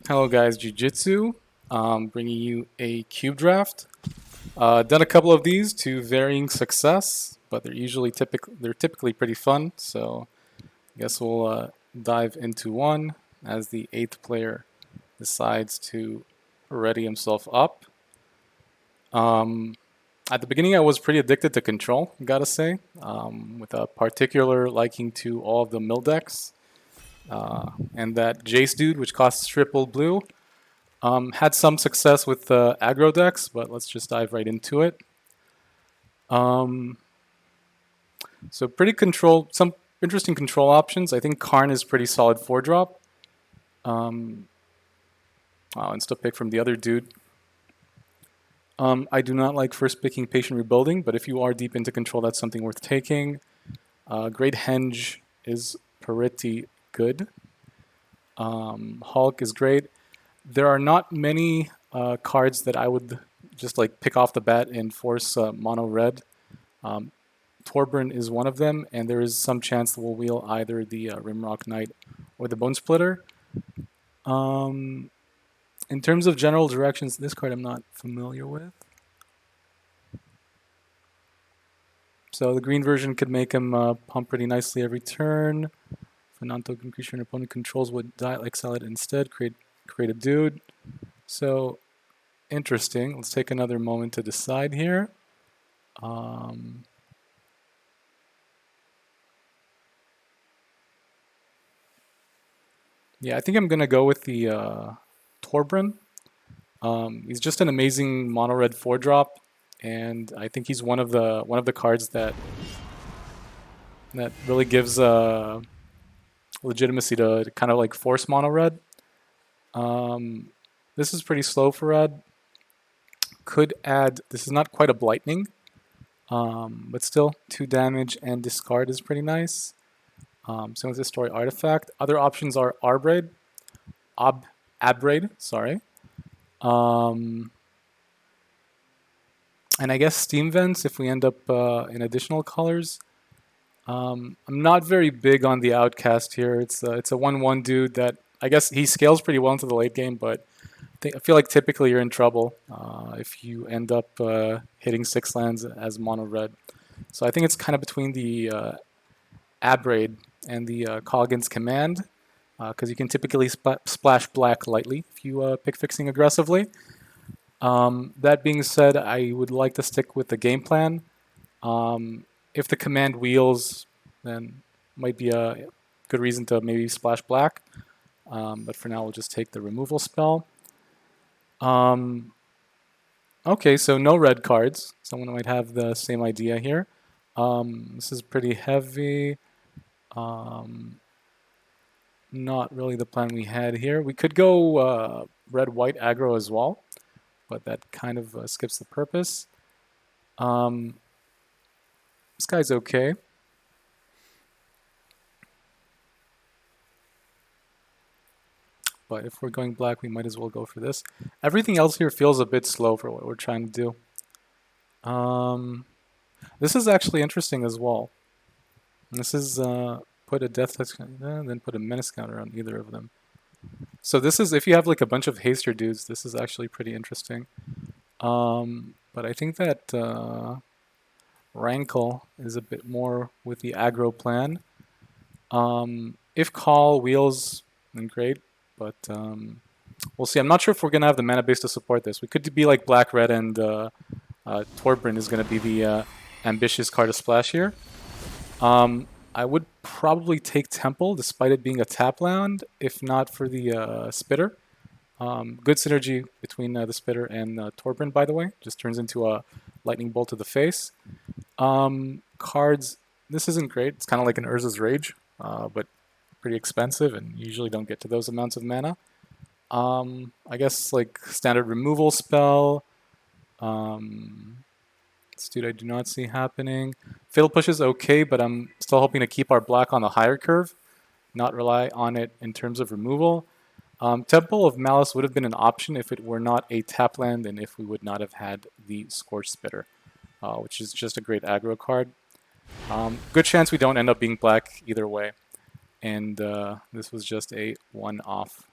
Hello guys, Jiu-Jitsu, bringing you a cube draft. Done a couple of these to varying success, but they're typically pretty fun. So I guess we'll dive into one as the eighth player decides to ready himself up. Um, at the beginning, I was pretty addicted to control, gotta say, with a particular liking to all of the mill decks. And that Jace dude, which costs triple blue, had some success with aggro decks, but let's just dive right into it. Um, so some interesting control options. I think Karn is pretty solid 4-drop. And still pick from the other dude. I do not like first picking Patient Rebuilding, but if you are deep into control, that's something worth taking. Great Henge is pretty good. Hulk is great. There are not many cards that I would just like pick off the bat and force mono red. Torbran is one of them, and there is some chance that we'll wheel either the Rimrock Knight or the Bone Splitter. In terms of general directions, this card I'm not familiar with. So the green version could make him pump pretty nicely every turn. If a non-token creature an opponent controls would exile it instead, create a dude. So interesting. Let's take another moment to decide here. Yeah, I think I'm gonna go with the Torbran. He's just an amazing mono red 4-drop, and I think he's one of the cards that really gives legitimacy to kind of like force mono red. This is pretty slow for red. Could add. This is not quite a blightning, but still 2 damage and discard is pretty nice. Same with the story artifact. Other options are Abraid, sorry. And I guess Steam Vents if we end up in additional colors. I'm not very big on the Outcast here. It's a 1/1 dude that I guess he scales pretty well into the late game, but I feel like typically you're in trouble if you end up hitting 6 lands as mono red. So I think it's kind of between the Abraid and the Coggins Command, because you can typically splash black lightly if you pick fixing aggressively. That being said, I would like to stick with the game plan. If the command wheels, then might be a good reason to maybe splash black. But for now, we'll just take the removal spell. Okay, so no red cards. Someone might have the same idea here. This is pretty heavy. Not really the plan we had here. We could go red-white aggro as well, but that kind of skips the purpose. This guy's okay. But if we're going black, we might as well go for this. Everything else here feels a bit slow for what we're trying to do. This is actually interesting as well. This is put a death touch, then put a menace counter on either of them. So this is, if you have like a bunch of haster dudes, this is actually pretty interesting. But I think that Rankle is a bit more with the aggro plan. If Call wheels, then great, but we'll see. I'm not sure if we're going to have the mana base to support this. We could be like black-red and Torbran is going to be the ambitious card to splash here. I would probably take Temple, despite it being a tap land, if not for the Spitter. Good synergy between the Spitter and Torbran, by the way. Just turns into a lightning bolt to the face. Cards, this isn't great. It's kind of like an Urza's Rage, but pretty expensive and usually don't get to those amounts of mana. I guess like standard removal spell. This dude I do not see happening. Fatal Push is okay, but I'm still hoping to keep our black on the higher curve, not rely on it in terms of removal. Temple of Malice would have been an option if it were not a tap land and if we would not have had the Scorch Spitter, which is just a great aggro card. Good chance we don't end up being black either way. And this was just a one-off.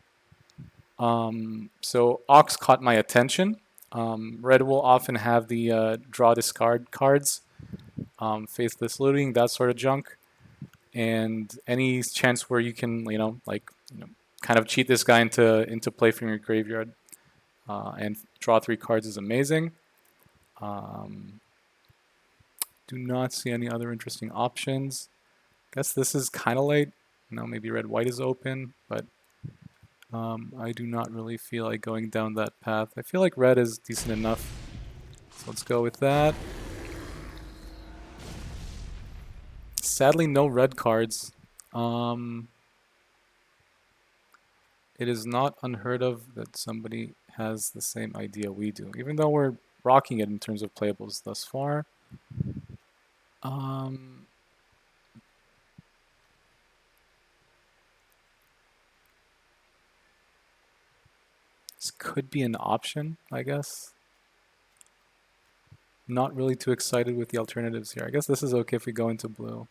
So Ox caught my attention. Red will often have the draw discard cards, faithless looting, that sort of junk, and any chance where you can, kind of cheat this guy into play from your graveyard and draw 3 cards is amazing. Do not see any other interesting options. Guess this is kind of late. Maybe red-white is open, but I do not really feel like going down that path. I feel like red is decent enough. So let's go with that. Sadly, no red cards. It is not unheard of that somebody has the same idea we do, even though we're rocking it in terms of playables thus far. This could be an option, I guess. Not really too excited with the alternatives here. I guess this is okay if we go into blue.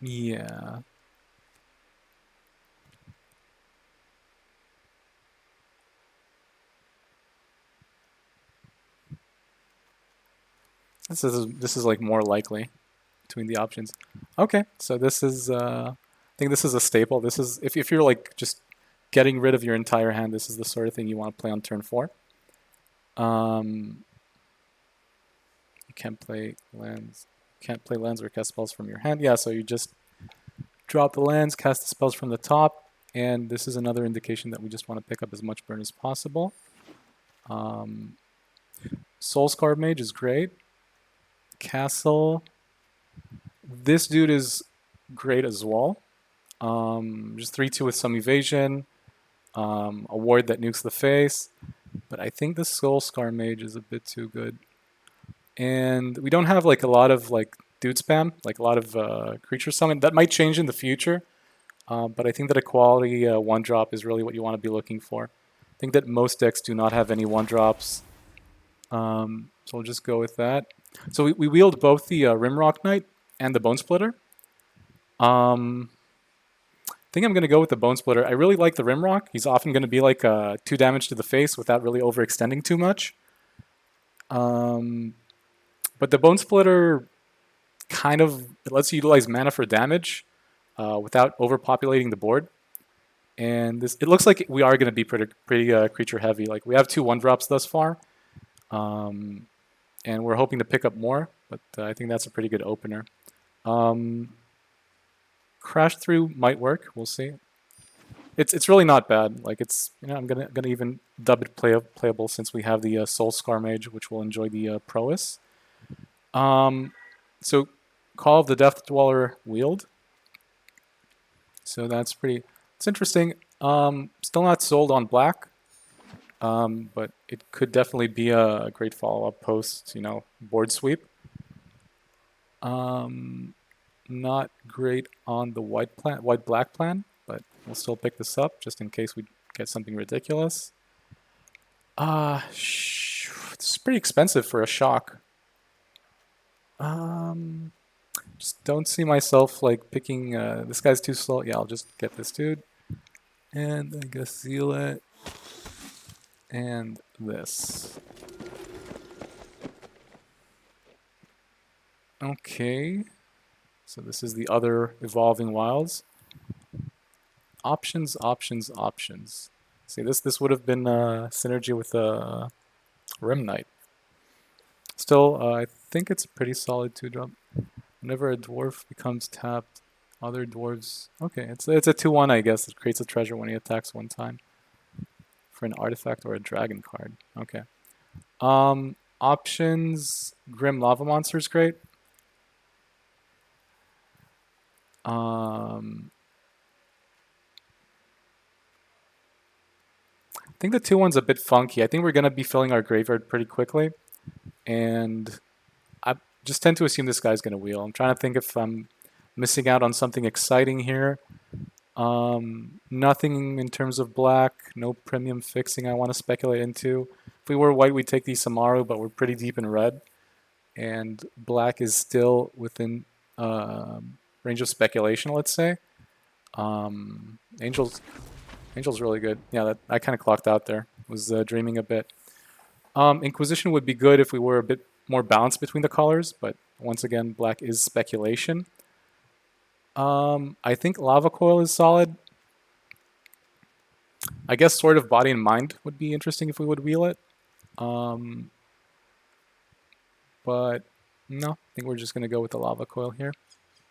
Yeah. This is like more likely between the options. Okay, so this is I think this is a staple. This is if you're like just getting rid of your entire hand, this is the sort of thing you want to play on turn 4. You can't play lands. Can't play lands or cast spells from your hand. Yeah, so you just drop the lands, cast the spells from the top, and this is another indication that we just want to pick up as much burn as possible. Soulscar Mage is great. Castle. This dude is great as well. Just 3/2 with some evasion. A ward that nukes the face. But I think the Soulscar Mage is a bit too good. And we don't have like a lot of like dude spam, like a lot of creature summon. That might change in the future. But I think that a quality 1-drop is really what you want to be looking for. I think that most decks do not have any 1-drops. So we'll just go with that. So we wield both the Rimrock Knight and the Bone Splitter. I think I'm going to go with the Bone Splitter. I really like the Rimrock. He's often going to be like 2 damage to the face without really overextending too much. But the Bone Splitter kind of lets you utilize mana for damage without overpopulating the board. And it looks like we are going to be pretty creature heavy. Like we have 2 1-drops thus far. And we're hoping to pick up more, but I think that's a pretty good opener. Crash through might work. We'll see. It's really not bad. Like I'm gonna even dub it playable since we have the Soulscar Mage, which will enjoy the prowess. So Call of the Death Dweller wield. So that's pretty. It's interesting. Still not sold on black. But it could definitely be a great follow-up post, board sweep. Not great on the white-black plan, but we'll still pick this up just in case we get something ridiculous. It's pretty expensive for a shock. Just don't see myself like picking. This guy's too slow. Yeah, I'll just get this dude, and I guess seal it. And this. Okay. So this is the other Evolving Wilds. Options. See, this would have been synergy with Rim Knight. Still, I think it's a pretty solid 2-drop. Whenever a dwarf becomes tapped, other dwarves... Okay, it's a 2/1, I guess. It creates a treasure when he attacks 1 time. For an artifact or a dragon card. Okay. Options. Grim Lava Monster is great. I think the 2/1's a bit funky. I think we're going to be filling our graveyard pretty quickly. And I just tend to assume this guy's going to wheel. I'm trying to think if I'm missing out on something exciting here. Nothing in terms of black, no premium fixing I want to speculate into. If we were white, we'd take the Samaru, but we're pretty deep in red. And black is still within range of speculation, let's say. Angel's really good. Yeah, that I kind of clocked out there. Was dreaming a bit. Inquisition would be good if we were a bit more balanced between the colors, but once again, black is speculation. I think Lava Coil is solid. I guess Sword of Body and Mind would be interesting if we would wheel it. Um, but no, I think we're just going to go with the Lava Coil here.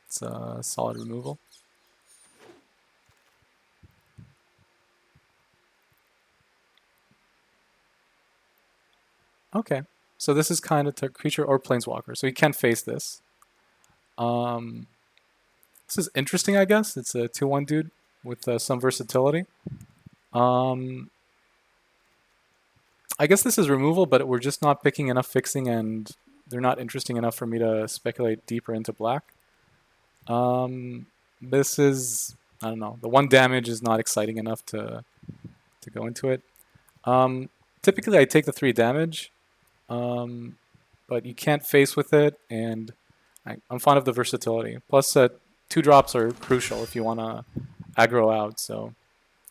It's a solid removal. Okay, so this is kind of creature or planeswalker, so you can't face this. Um, this is interesting, I guess. It's a 2/1 dude with some versatility. I guess this is removal, but we're just not picking enough fixing, and they're not interesting enough for me to speculate deeper into black. This is, I don't know, the 1 damage is not exciting enough to go into it. Typically, I take the 3 damage, but you can't face with it, and I'm fond of the versatility. Plus, 2 drops are crucial if you want to aggro out, so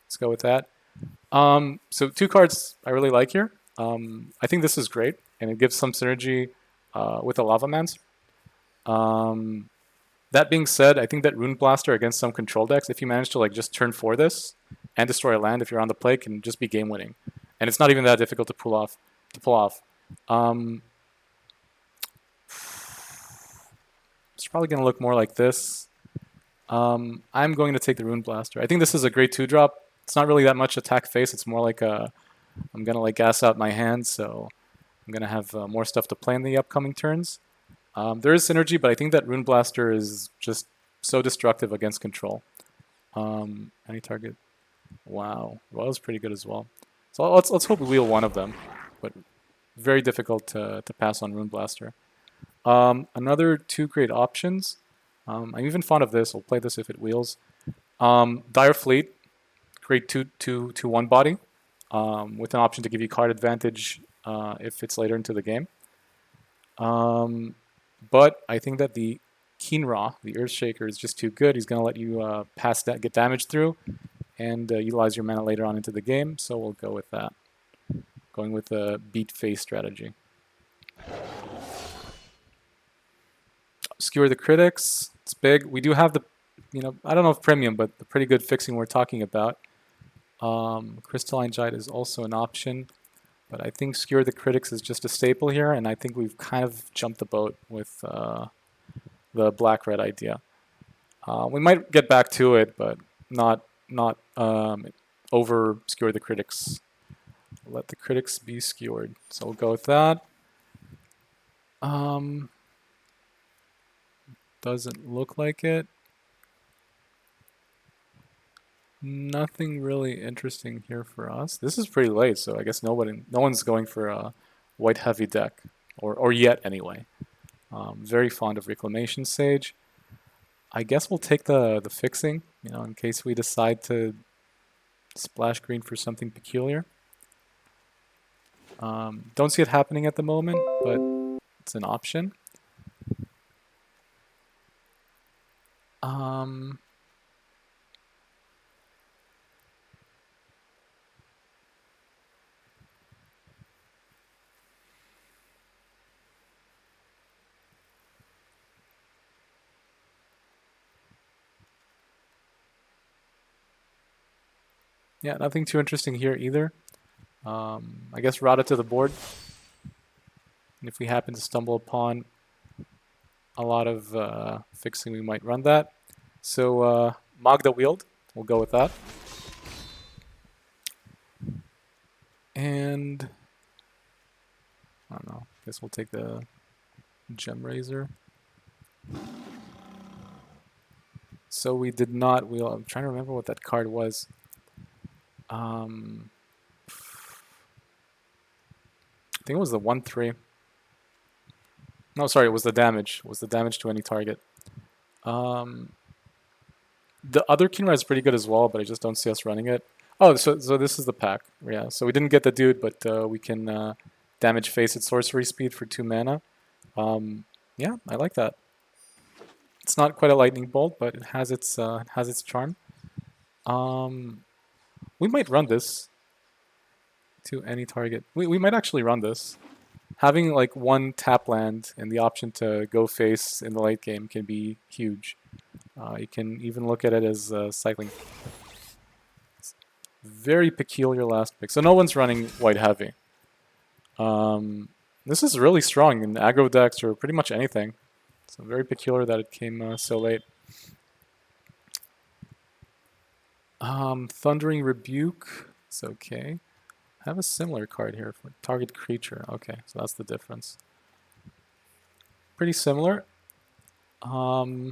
let's go with that. So 2 cards I really like here. I think this is great, and it gives some synergy with a Lava Mancer. That being said, I think that Rune Blaster against some control decks, if you manage to like just turn 4 this and destroy a land if you're on the play, can just be game winning, and it's not even that difficult to pull off. It's probably going to look more like this. I'm going to take the Rune Blaster. I think this is a great 2-drop. It's not really that much attack face. It's more like I'm going to like gas out my hand, so I'm going to have more stuff to play in the upcoming turns. There is synergy, but I think that Rune Blaster is just so destructive against control. Any target. Wow. Royal's pretty good as well. So let's hope we wheel one of them, but very difficult to pass on Rune Blaster. Another 2 great options. I'm even fond of this. I'll play this if it wheels. Dire Fleet, great 2/1 body, with an option to give you card advantage if it's later into the game. But I think that the Keenra, the Earthshaker, is just too good. He's going to let you pass that, get damage through, and utilize your mana later on into the game. So we'll go with that. Going with the beat face strategy. Skewer the Critics. It's big. We do have the, I don't know if premium, but the pretty good fixing we're talking about. Crystalline Jade is also an option. But I think Skewer the Critics is just a staple here, and I think we've kind of jumped the boat with the black-red idea. We might get back to it, but not over Skewer the Critics. Let the critics be skewered. So we'll go with that. Doesn't look like it. Nothing really interesting here for us. This is pretty late, so I guess no one's going for a white heavy deck, or yet anyway. Very fond of Reclamation Sage. I guess we'll take the fixing, in case we decide to splash green for something peculiar. Don't see it happening at the moment, but it's an option. Yeah, nothing too interesting here either. I guess route it to the board. And if we happen to stumble upon a lot of fixing, we might run that. So Magda Wield, we'll go with that. And I don't know, I guess we'll take the Gem Razor. So we did not wheel. I'm trying to remember what that card was. I think it was the 1/3. No, sorry, it was the damage. It was the damage to any target. The other Keenra is pretty good as well, but I just don't see us running it. Oh, so this is the pack. Yeah, so we didn't get the dude, but we can damage face at sorcery speed for 2 mana. Yeah, I like that. It's not quite a lightning bolt, but it has its charm. We might run this to any target. We might actually run this. Having like one tap land and the option to go face in the late game can be huge. You can even look at it as cycling. Very peculiar last pick. So no one's running white heavy. This is really strong in aggro decks or pretty much anything. So very peculiar that it came so late. Thundering Rebuke. It's okay. I have a similar card here for target creature. Okay, so that's the difference. Pretty similar. Yeah,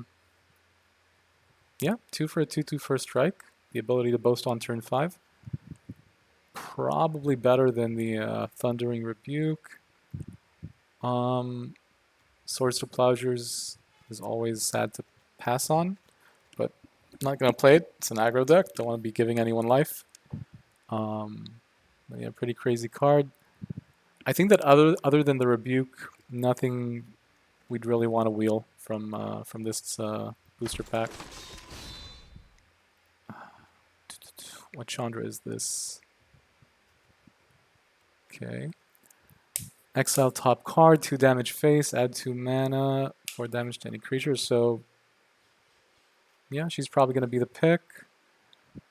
2 for a 2/2 first strike. The ability to boast on turn 5. Probably better than the Thundering Rebuke. Swords to Plowshares is always sad to pass on, but I'm not going to play it. It's an aggro deck. Don't want to be giving anyone life. But yeah, pretty crazy card. I think that other than the Rebuke, nothing we'd really want to wheel from this booster pack. What Chandra is this? Okay. Exile top card, 2 damage face, add 2 mana, 4 damage to any creature. So, yeah, she's probably going to be the pick.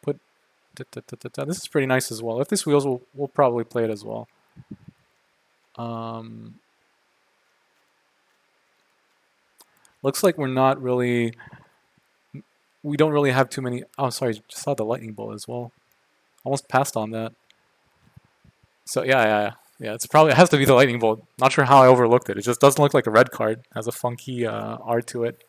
Put. This is pretty nice as well. If this wheels, we'll probably play it as well. Looks like we're not really. We don't really have too many. Oh, sorry, just saw the lightning bolt as well. Almost passed on that. So yeah. It's probably, it has to be the lightning bolt. Not sure how I overlooked it. It just doesn't look like a red card. It has a funky art to it.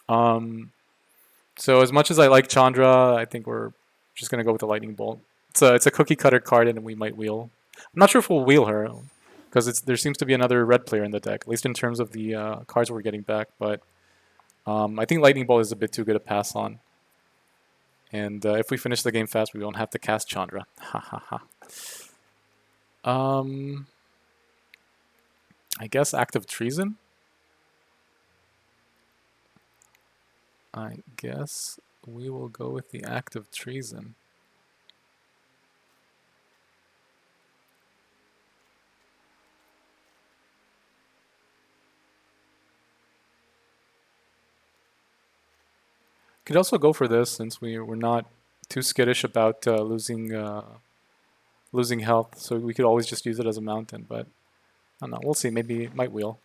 So as much as I like Chandra, I think we're just gonna go with the lightning bolt. It's a cookie cutter card, and we might wheel. I'm not sure if we'll wheel her because there seems to be another red player in the deck, at least in terms of the cards we're getting back. But I think lightning bolt is a bit too good to pass on. And if we finish the game fast, we won't have to cast Chandra. Ha ha ha. I guess Act of Treason? I guess we will go with the Act of Treason. Could also go for this since we're not too skittish about losing health, so we could always just use it as a mountain, but I don't know, we'll see, maybe it might wheel.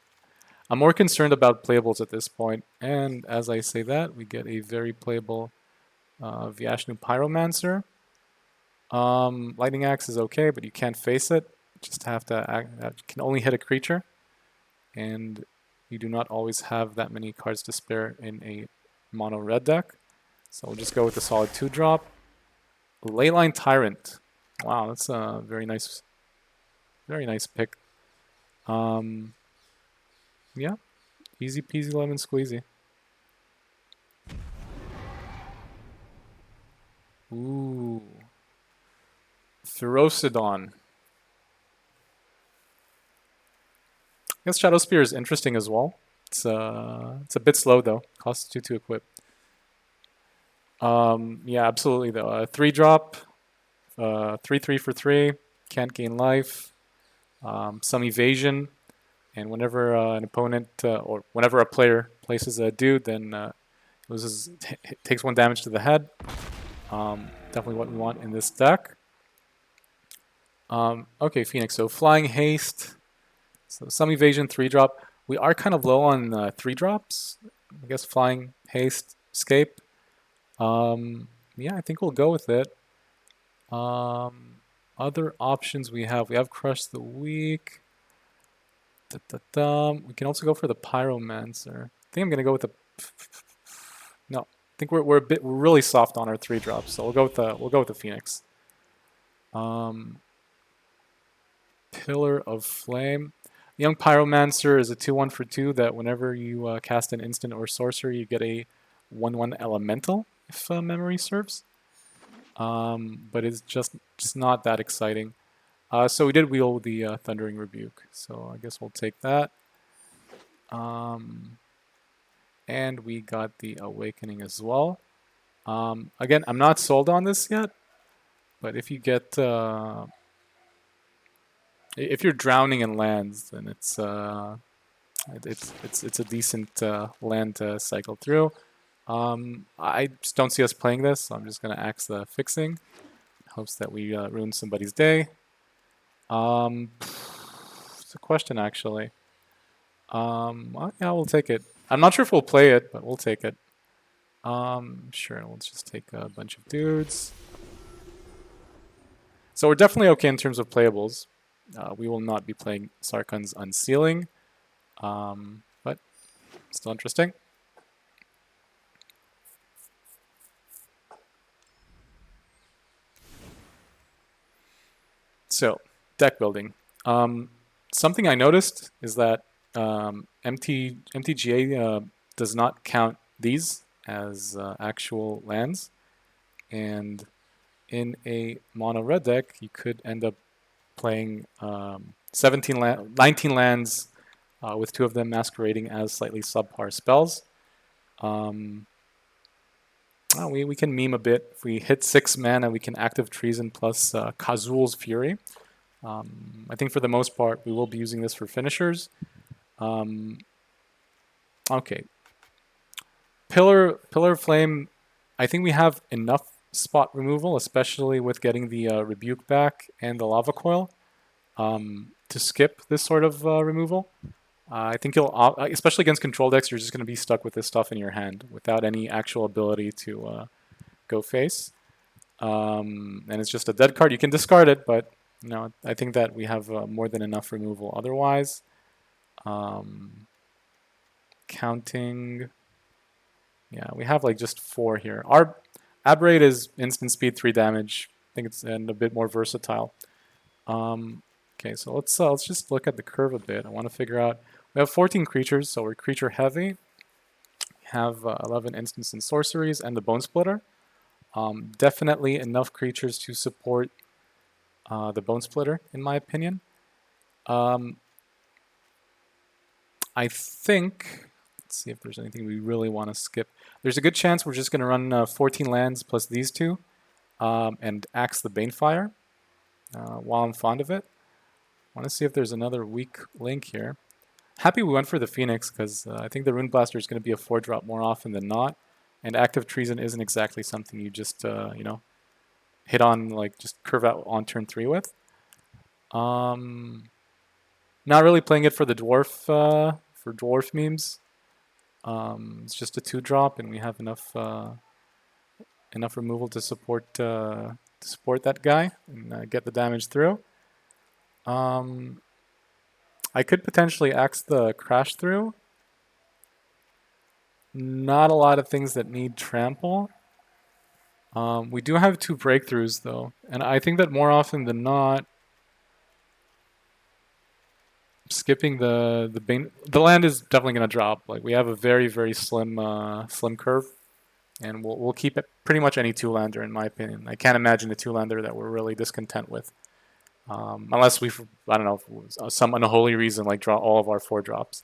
I'm more concerned about playables at this point, and as I say that, we get a very playable Vyashnu Pyromancer. Lightning Axe is okay, but you can't face it. Just have to can only hit a creature, and you do not always have that many cards to spare in a mono red deck. So we'll just go with the solid 2-drop. Leyline Tyrant. Wow, that's a very nice pick. Yeah, easy peasy lemon squeezy. Ooh. Ferocidon. I guess Shadow Spear is interesting as well. It's a bit slow though. Costs 2 to equip. Yeah, absolutely though. 3-drop, 3/3 for 3. Can't gain life. Some evasion, and whenever an opponent or whenever a player places a dude, then takes 1 damage to the head. Definitely what we want in this deck. Okay, Phoenix. So flying haste. So some evasion, 3-drop. We are kind of low on 3-drops. I guess flying haste, escape. Yeah, I think we'll go with it. Other options we have Crush the Weak. We can also go for the Pyromancer. I think I'm gonna go with the. No, I think we're really soft on our 3-drops, so we'll go with the Phoenix. Pillar of Flame. Young Pyromancer is a 2/1 for 2 that whenever you cast an instant or sorcery, you get a 1/1 elemental, if memory serves. But it's just not that exciting. So we did wheel the Thundering Rebuke, so I guess we'll take that. And we got the Awakening as well. Again, I'm not sold on this yet, but if you get if you're drowning in lands, then it's a decent land to cycle through. I just don't see us playing this, so I'm just gonna axe the fixing, hopes that we ruin somebody's day. It's a question actually. Well, yeah, we'll take it. I'm not sure if we'll play it, but we'll take it. Sure, let's just take a bunch of dudes. So we're definitely okay in terms of playables. We will not be playing Sarkhan's Unsealing, but still interesting. So, deck building. Something I noticed is that MTGA does not count these as actual lands, and in a mono red deck, you could end up playing 19 lands with 2 of them masquerading as slightly subpar spells. We can meme a bit. If we hit 6 mana, we can active Treason plus Kazul's Fury. I think for the most part, we will be using this for finishers. Okay. Pillar of Flame, I think we have enough spot removal, especially with getting the Rebuke back and the Lava Coil, to skip this sort of removal. I think you'll, especially against control decks, you're just going to be stuck with this stuff in your hand without any actual ability to go face. And it's just a dead card. You can discard it, but no, I think that we have more than enough removal otherwise. Counting, yeah, we have like just 4 here. Our Aberrate is instant speed, 3 damage. I think it's and a bit more versatile. Okay, so let's just look at the curve a bit. I want to figure out. We have 14 creatures, so we're creature heavy. We have 11 instants and sorceries and the Bone Splitter. Definitely enough creatures to support the Bone Splitter, in my opinion. I think, let's see if there's anything we really want to skip. There's a good chance we're just going to run 14 lands plus these 2 and axe the Banefire while I'm fond of it. I want to see if there's another weak link here. Happy we went for the Phoenix because I think the Rune Blaster is going to be a 4-drop more often than not. And Active Treason isn't exactly something you just, hit on, like, just curve out on turn 3 with. Not really playing it for the dwarf memes. It's just a 2-drop, and we have enough removal to support that guy and get the damage through. I could potentially axe the Crash Through. Not a lot of things that need trample. We do have 2 breakthroughs though, and I think that more often than not, skipping the land is definitely going to drop. Like we have a very slim curve, and we'll keep it pretty much any 2-lander in my opinion. I can't imagine a 2-lander that we're really discontent with, unless we, I don't know, some unholy reason like draw all of our 4-drops.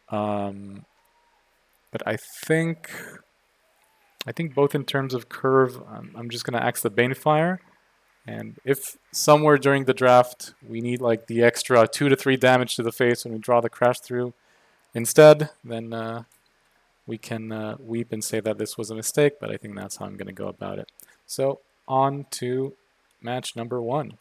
But I think both in terms of curve, I'm just going to axe the Banefire. And if somewhere during the draft we need like the extra 2 to 3 damage to the face when we draw the Crash Through instead, then we can weep and say that this was a mistake, but I think that's how I'm going to go about it. So on to match number 1.